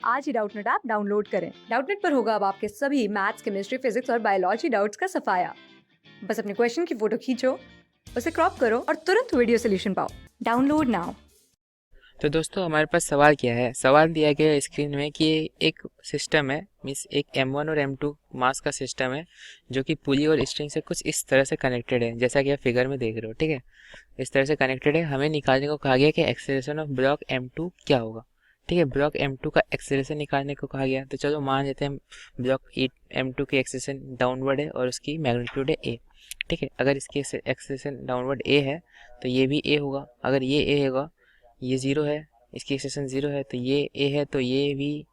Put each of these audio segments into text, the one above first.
आज ही Doubtnut app download करें। Doubtnut पर होगा अब आपके सभी मैथ्स, केमिस्ट्री, फिजिक्स और बायोलॉजी डाउट्स का सफाया। बस अपने क्वेश्चन की फोटो खींचो, उसे क्रॉप करो और तुरंत वीडियो सोल्यूशन पाओ। Download now. तो दोस्तों हमारे पास सवाल क्या है। सवाल दिया गया है स्क्रीन में कि एक सिस्टम है, मीन्स एक M1 और M2 मास का सिस्टम है जो कि पुली और स्ट्रिंग से कुछ इस तरह से कनेक्टेड है, जैसा कि आप फिगर में देख रहे हो। ठीक है, इस तरह से कनेक्टेड है। हमें निकालने को कहा गया कि एक्सेलरेशन ऑफ ब्लॉक M2 क्या होगा। ठीक है, ब्लॉक M2 का एक्सेलरेशन निकालने को कहा गया। तो चलो मान लेते हैं ब्लॉक M2 की एक्सेलरेशन डाउनवर्ड है और उसकी मैग्नीट्यूड है A। ठीक है, अगर इसकी एक्सेलरेशन डाउनवर्ड A है तो ये भी A होगा। अगर ये A होगा, ये ज़ीरो है, इसकी एक्सेशन ज़ीरो है, तो ये A है, तो ये भी,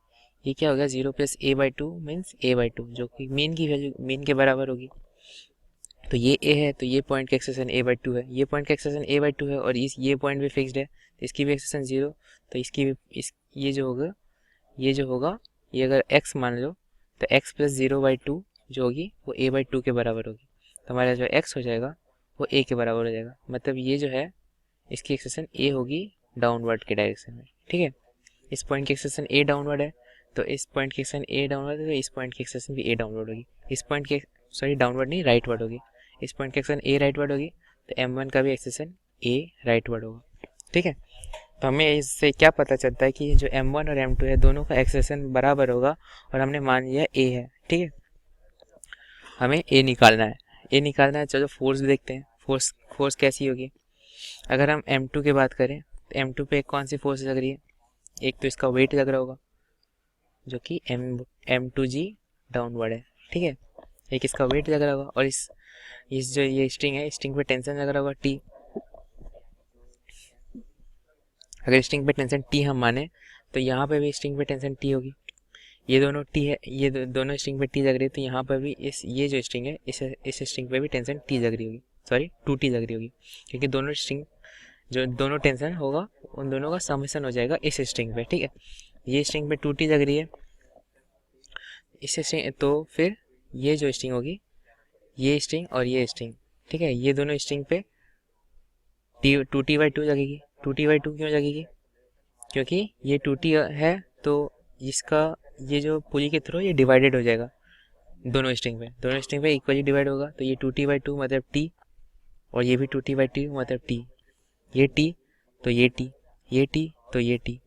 ये क्या हो गया, 0 प्लस A/2 मीन्स A/2, जो कि मीन की वैल्यू मीन के बराबर होगी। तो ये A है, तो ये पॉइंट का एक्सेशन A/2 है, ये पॉइंट का एक्सेशन A/2 है, और ये पॉइंट भी फिक्स्ड है, तो इसकी भी एक्सेशन 0, तो इसकी भी ये जो होगा, ये अगर x मान लो, तो x प्लस 0/2 जो होगी वो A/2 के बराबर होगी। तो हमारा जो x हो जाएगा वो A के बराबर हो जाएगा। मतलब ये जो है इसकी एक्सेशन A होगी डाउनवर्ड के डायरेक्शन में। ठीक है, इस पॉइंट की एक्सेशन A डाउनवर्ड है, तो इस पॉइंट की एक्सेशन A डाउनवर्ड है, तो इस पॉइंट की एक्सेशन भी A डाउनवर्ड होगी। इस पॉइंट की, सॉरी डाउनवर्ड नहीं, राइटवर्ड होगी। इस पॉइंट की एक्सेशन A राइटवर्ड होगी, तो M1 का भी एक्सेशन A राइटवर्ड होगा। ठीक है, तो हमें इससे क्या पता चलता है कि जो M1 और M2 है दोनों का एक्सेशन बराबर होगा, और हमने मान लिया A है। ठीक है, हमें A निकालना है। A निकालना है, चलो फोर्स देखते हैं। फोर्स कैसी होगी। अगर हम M2 की बात करें तो M2 पे कौन सी फोर्स लग रही है। एक तो इसका वेट लग रहा होगा जो कि M2G डाउनवर्ड है। ठीक है, एक इसका वेट लग रहा होगा, और इस जो ये स्ट्रिंग है, स्ट्रिंग पे टेंशन लग रहा होगा T। अगर स्ट्रिंग पे टेंशन T हम माने तो यहाँ पे भी स्ट्रिंग पे टेंशन T होगी। ये दोनों T है, ये दोनों स्ट्रिंग पे T लग रही है, तो यहाँ पर भी ये जो स्ट्रिंग है इस स्ट्रिंग पे भी टेंशन T लग रही होगी, सॉरी 2T लग रही होगी, क्योंकि दोनों स्ट्रिंग जो दोनों टेंशन होगा उन दोनों का समेशन हो जाएगा इस स्ट्रिंग पे। ठीक है, ये स्ट्रिंग पे 2T लग रही है इस स्ट्रिंग, तो फिर ये जो स्ट्रिंग होगी, ये स्ट्रिंग और ये स्ट्रिंग, ठीक है, ये दोनों स्ट्रिंग पे 2T/2 लगेगी। 2T/2 क्यों लगेगी, क्योंकि ये 2T है, तो इसका ये जो पुली के थ्रू ये डिवाइडेड हो जाएगा दोनों स्ट्रिंग पे इक्वली डिवाइड होगा। तो ये 2T/2 मतलब T, और ये भी 2T/2 मतलब T। ये T तो ये T, ये T तो ये T।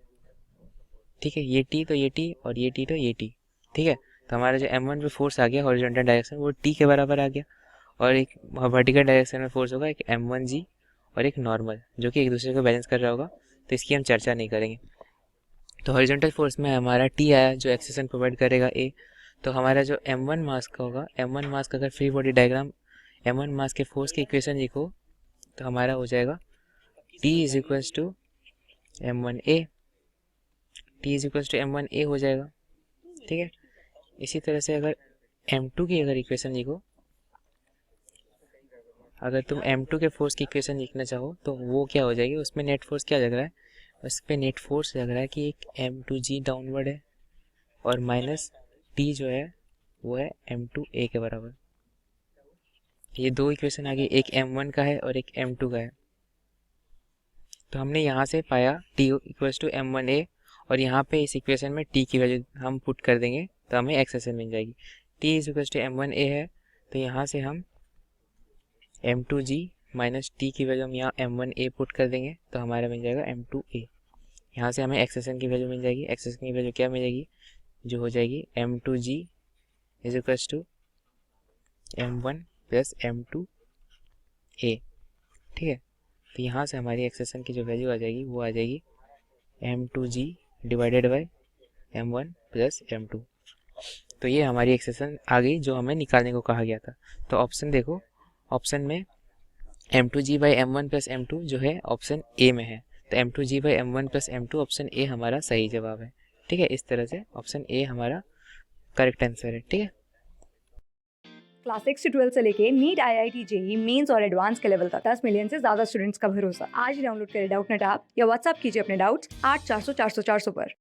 ठीक है, ये T तो ये T, और ये T तो ये T। ठीक है, तो हमारा जो M1 पे फोर्स आ गया हॉरिजॉन्टल डायरेक्शन, वो T के बराबर आ गया, और एक वर्टिकल डायरेक्शन में फोर्स होगा एक M1G और एक नॉर्मल, जो कि एक दूसरे को बैलेंस कर रहा होगा, तो इसकी हम चर्चा नहीं करेंगे। तो हॉरिजॉन्टल फोर्स में हमारा T आया जो एक्सेशन प्रोवाइड करेगा A। तो हमारा जो M1 मास का होगा, M1 मास का अगर फ्री बॉडी डायग्राम M1 मास के फोर्स की इक्वेशन लिखो तो हमारा हो जाएगा T is equals to M1A। T is equals to M1A हो जाएगा। ठीक है, इसी तरह से अगर M2 की अगर इक्वेशन लिखो, अगर तुम M2 के फोर्स की इक्वेशन लिखना चाहो तो वो क्या हो जाएगी, उसमें नेट फोर्स क्या लग रहा है, उस पर नेट फोर्स लग रहा है कि एक M2G डाउनवर्ड है, और माइनस T जो है वो है M2A के बराबर। ये दो इक्वेशन आ गई, एक M1 का है और एक M2 का है। तो हमने यहाँ से पाया T इक्वल्स टू M1A, और यहाँ पे इस इक्वेशन में T की वैल्यू हम पुट कर देंगे तो हमें एक्सेशन मिल जाएगी। T is equals to M1A है, तो यहाँ से हम M2G माइनस T की वैल्यू हम यहाँ M1A पुट कर देंगे तो हमारा मिल जाएगा M2A। यहाँ से हमें एक्सेशन की वैल्यू मिल जाएगी। एक्सेशन की वैल्यू क्या मिलेगी, जो हो जाएगी M2G is equals to M1 plus M2A। ठीक है, तो यहाँ से हमारी एक्सेशन की जो वैल्यू आ जाएगी वो आ जाएगी M2G divided by M1 plus M2। तो ये हमारी एक्सेशन आ गई जो हमें निकालने को कहा गया था। तो ऑप्शन देखो, ऑप्शन में M2G by M1 plus M2 जो है ऑप्शन ए में है, तो M2G by M1 plus M2 option A हमारा सही जवाब है। ठीक है, इस तरह से ऑप्शन ए हमारा करेक्ट आंसर है। ठीक है, क्लास 6 से 12 से लेके नीट, IIT, JEE मेंस और एडवांस के लेवल तक 10 मिलियन से ज्यादा स्टूडेंट्स का भरोसा। आज ही डाउनलोड करें डाउटनेट ऐप या व्हाट्सएप कीजिए अपने डाउट्स 8400 400 400 पर।